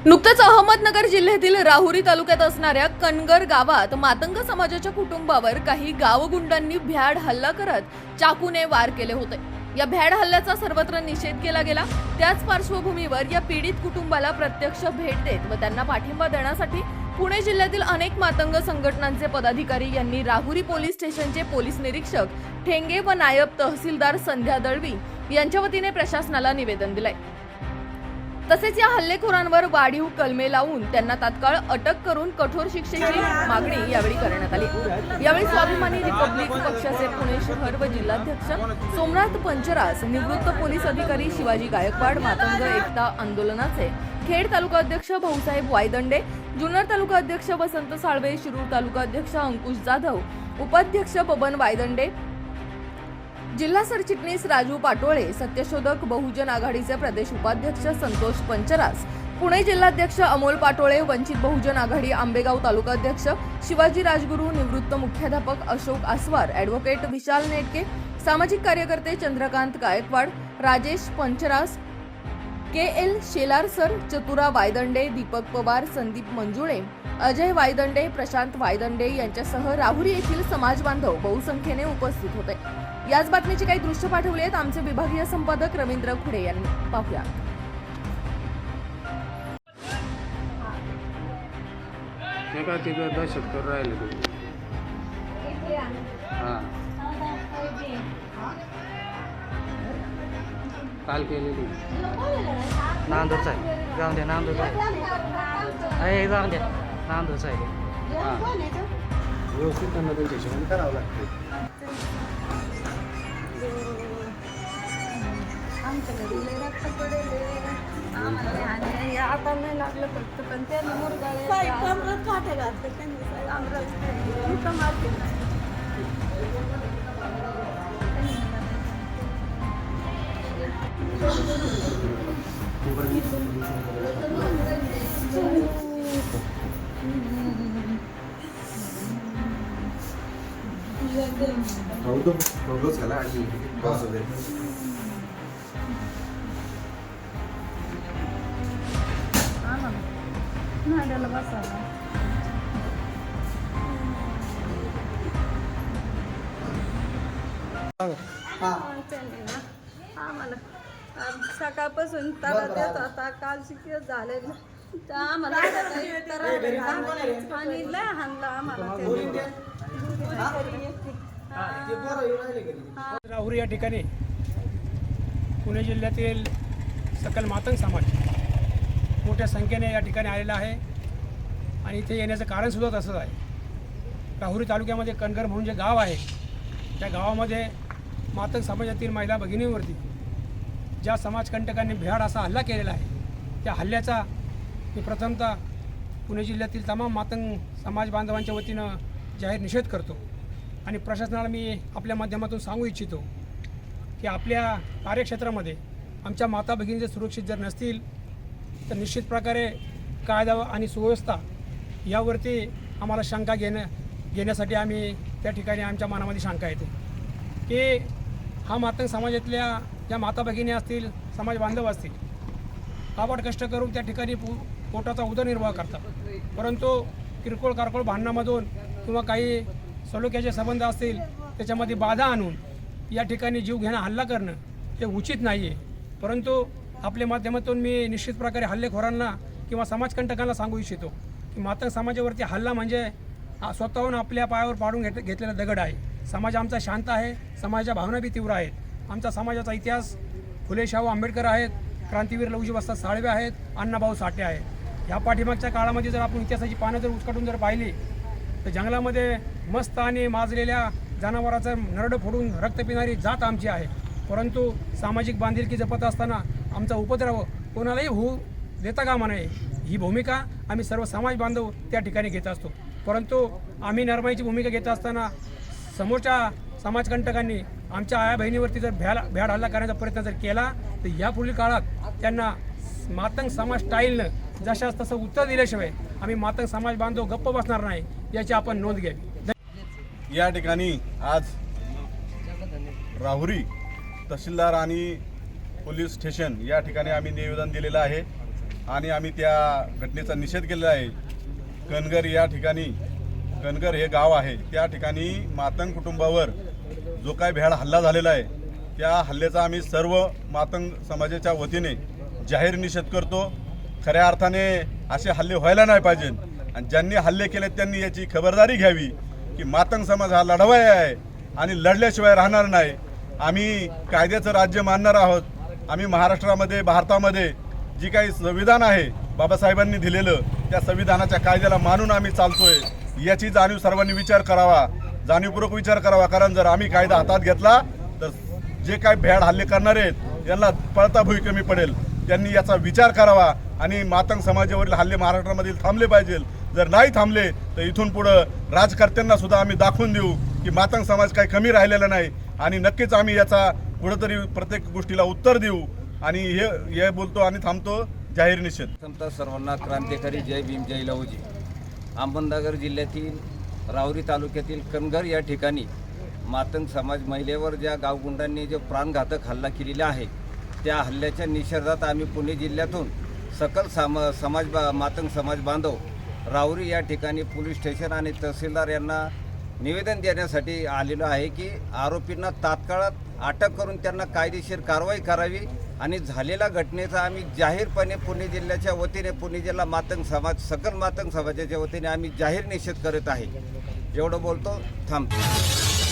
नुकतेच अहमदनगर जिल्ह्यातील राहुरी तालुक्यात असणाऱ्या कनगर गावात मातंग समाजाच्या कुटुंबावर काही गावगुंडांनी भ्याड हल्ला करत चाकूने वार केले होते। या भ्याड हल्ल्याचा सर्वत्र निषेध केला गेला। त्याच पार्श्वभूमीवर या पीडित कुटुंबाला प्रत्यक्ष भेट देत व त्यांना पाठिंबा देण्यासाठी पुणे जिल्ह्यातील अनेक मातंग संघटनांचे पदाधिकारी यांनी राहुरी पोलीस स्टेशनचे पोलीस निरीक्षक ठेंगे व नायब तहसीलदार संध्या दळवी यांच्या वतीने प्रशासनाला निवेदन दिले। तसेच या हल्लेखोरांवर वाढीव कलमे लावून त्यांना तात्काळ अटक करून कठोर शिक्षेची मागणी यावेळी करण्यात आली। यावेळी स्वाभिमानी रिपब्लिक पक्षाचे पुणे शहर व जिल्हाध्यक्ष सोमनाथ पंचरास, निवृत्त पोलीस अधिकारी शिवाजी गायकवाड, मातंग एकता आंदोलनाचे खेड तालुका अध्यक्ष भाऊसाहेब वायदंडे, जुन्नर तालुका अध्यक्ष वसंत साळवे, शिरूर तालुका अध्यक्ष अंकुश जाधव, उपाध्यक्ष बबन वायदंडे, जिल्हा सरचिटणीस राजू पाटोळे, सत्यशोधक बहुजन आघाडीचे प्रदेश उपाध्यक्ष संतोष पंचरास, पुणे जिल्हाध्यक्ष अमोल पाटोळे, वंचित बहुजन आघाडी आंबेगाव तालुका अध्यक्ष शिवाजी राजगुरू, निवृत्त मुख्याध्यापक अशोक आसवार, ॲडव्होकेट विशाल नेटके, सामाजिक कार्यकर्ते चंद्रकांत गायकवाड, राजेश पंचरास, के.एल. शेलार सर, चतुरा वायदंडे, दीपक पवार, संदीप मंजुळे, अजय वायदंडे, प्रशांत वायदंडे यांच्यासह राहुरी येथील समाज बांधव बहुसंख्येने उपस्थित होते। याच बातमीचे काही दृश्य पाठवले आहेत आमचे विभागीय संपादक रवींद्र खुडे यांनी। पाहूया। दहशत करून राहिले तुम्ही। काल केलेली नांदूरचा आहे, जाऊन द्या नांदूरचा आहे, जाऊन द्या नांदूरचा आहे। व्यवस्थित त्यांना त्यांच्या हिशोबाने करावं लागतं। आता नाही लागलं फक्त पण त्यांनी मुरगाळे काटे घातले नाड्याला बसायला आम्हाला सकाळपासून तारा देत होता, काल शिकत झाले आम्हाला आणि लय हाणला आम्हाला। राहुरी या ठिकाणी पुणे जिल्ह्यातील सकल मातंग समाज मोठ्या संख्येने या ठिकाणी आलेला आहे आणि इथे येण्याचं कारणसुद्धा तसंच आहे। राहुरी तालुक्यामध्ये कनगर म्हणून जे गाव आहे त्या गावामध्ये मातंग समाजातील महिला भगिनींवरती ज्या समाजकंटकांनी भ्याड असा हल्ला केलेला आहे त्या हल्ल्याचा मी प्रथमतः पुणे जिल्ह्यातील तमाम मातंग समाज बांधवांच्या वतीनं जाहीर निषेध करतो आणि प्रशासनाला मी आपल्या माध्यमातून सांगू इच्छितो की आपल्या कार्यक्षेत्रामध्ये आमच्या माता भगिनी जर सुरक्षित जर नसतील तर निश्चित प्रकारे कायदा आणि सुव्यवस्था यावरती आम्हाला शंका घेण्यासाठी आम्ही त्या ठिकाणी आमच्या मनामध्ये शंका येते की हा मातंग समाजातल्या ज्या माता भगिनी असतील, समाज बांधव असतील, काबाड कष्ट करून त्या ठिकाणी पोटाचा उदरनिर्वाह करतात, परंतु किरकोळ कारकोळ भांडणामधून किंवा काही सलोख्याचे संबंध असतील त्याच्यामध्ये बाधा आणून या ठिकाणी जीव घेणं, हल्ला करणं हे उचित नाही आहे। परंतु आपल्या माध्यमातून मी निश्चित प्रकारे हल्लेखोरांना किंवा समाजकंटकांना सांगू इच्छितो की मातंग समाजावरती हल्ला म्हणजे स्वतःहून आपल्या पायावर पाडून घेतलेला दगड आहे। समाज आमचा शांत आहे, समाजाच्या भावना बी तीव्र आहेत। आमचा समाजाचा इतिहास फुले शाहू आंबेडकर आहेत, क्रांतीवीर लहुजी वस्ताद साळवे आहेत, अण्णाभाऊ साठे आहेत। या पाठीमागच्या काळामध्ये जर आपण इतिहासाची पानं जर उचकटून जर पाहिली तर जंगलामध्ये मस्त आणि माजलेल्या जनावराचं नरडं फोडून रक्त पिणारी जात आमची आहे, परंतु सामाजिक बांधिलकी जपत असताना आमचा उपद्रव कोणालाही होऊ देता कामा नये ही भूमिका आम्ही सर्व समाज बांधव त्या ठिकाणी घेत असतो। परंतु आम्ही नरमाईची भूमिका घेत असताना समोरच्या समाजकंटकांनी आमच्या आया बहिणीवरती जर भ्याड हल्ला करण्याचा प्रयत्न जर केला तर यापुढील काळात त्यांना मातंग समाज स्टाईलनं जशास तसं उत्तर दिल्याशिवाय आम्ही मातंग समाज बांधव गप्प बसणार नाही याची आपण नोंद घ्यावी। या ठिकाणी आज राहुरी तहसीलदार आणि पोलीस स्टेशन या ठिकाणी आम्ही निवेदन दिलेलं आहे आणि आम्ही त्या घटनेचा निषेध केलेला आहे. कणगर या ठिकाणी, कणगर हे गाव आहे, त्या ठिकाणी मातंग कुटुंबावर जो काय भ्याड हल्ला झालेला आहे त्या हल्ल्याचा आम्ही सर्व मातंग समाजाच्या वतीने जाहीर निषेध करतो. खऱ्या अर्थाने असे हल्ले व्हायला नाही पाहिजे आणि ज्यांनी हल्ले केले त्यांनी याची खबरदारी घ्यावी की मातंग समाज हा लढवाय आहे आणि लढल्याशिवाय राहणार नाही. आम्ही कायद्याचं राज्य मानणार आहोत. आम्ही महाराष्ट्रामध्ये, भारतामध्ये जी काही संविधान आहे बाबासाहेबांनी दिलेलं, त्या संविधानाच्या कायद्याला मानून आम्ही चालतोय. याची जाणीव सर्वांनी विचार करावा, जाणीवपूर्वक विचार करावा. कारण जर आम्ही कायदा हातात घेतला तर जे काही भ्याड हल्ले करणारे आहेत यांना पळता भुई कमी पडेल. त्यांनी याचा विचार करावा आणि मातंग समाजावरील हल्ले महाराष्ट्रामधील थांबले पाहिजे. जर नाही थांबले तर इथून पुढं राजकर्त्यांना सुद्धा आम्ही दाखवून देऊ की मातंग समाज काही कमी राहिलेला नाही आणि नक्कीच आम्ही याचा कुठंतरी प्रत्येक गोष्टीला उत्तर देऊ. आणि हे बोलतो आणि थांबतो. जाहीर निषेध. समता सर्वांना क्रांतिकारी जय भीम, जय लहुजी. अहमदनगर जिल्ह्यातील राहुरी तालुक्यातील कणगर या ठिकाणी मातंग समाज महिलेवर ज्या गावगुंडांनी जो प्राणघातक हल्ला केलेला आहे त्या हल्ल्याच्या निषेधात आम्ही पुणे जिल्ह्यातून सकल मातंग समाज बांधव राहुरी या ठिकाणी पोलीस स्टेशन आणि तहसीलदार यांना निवेदन देण्यासाठी आलेलो आहे की आरोपींना तात्काळात अटक करून त्यांना कायदेशीर कारवाई करावी आणि झालेल्या घटनेचा आम्ही जाहीरपणे पुणे जिल्ह्याच्या वतीने, पुणे जिल्हा मातंग समाज, सकल मातंग समाजाच्या वतीने आम्ही जाहीर निषेध करत आहे. एवढं बोलतो, थांबतो.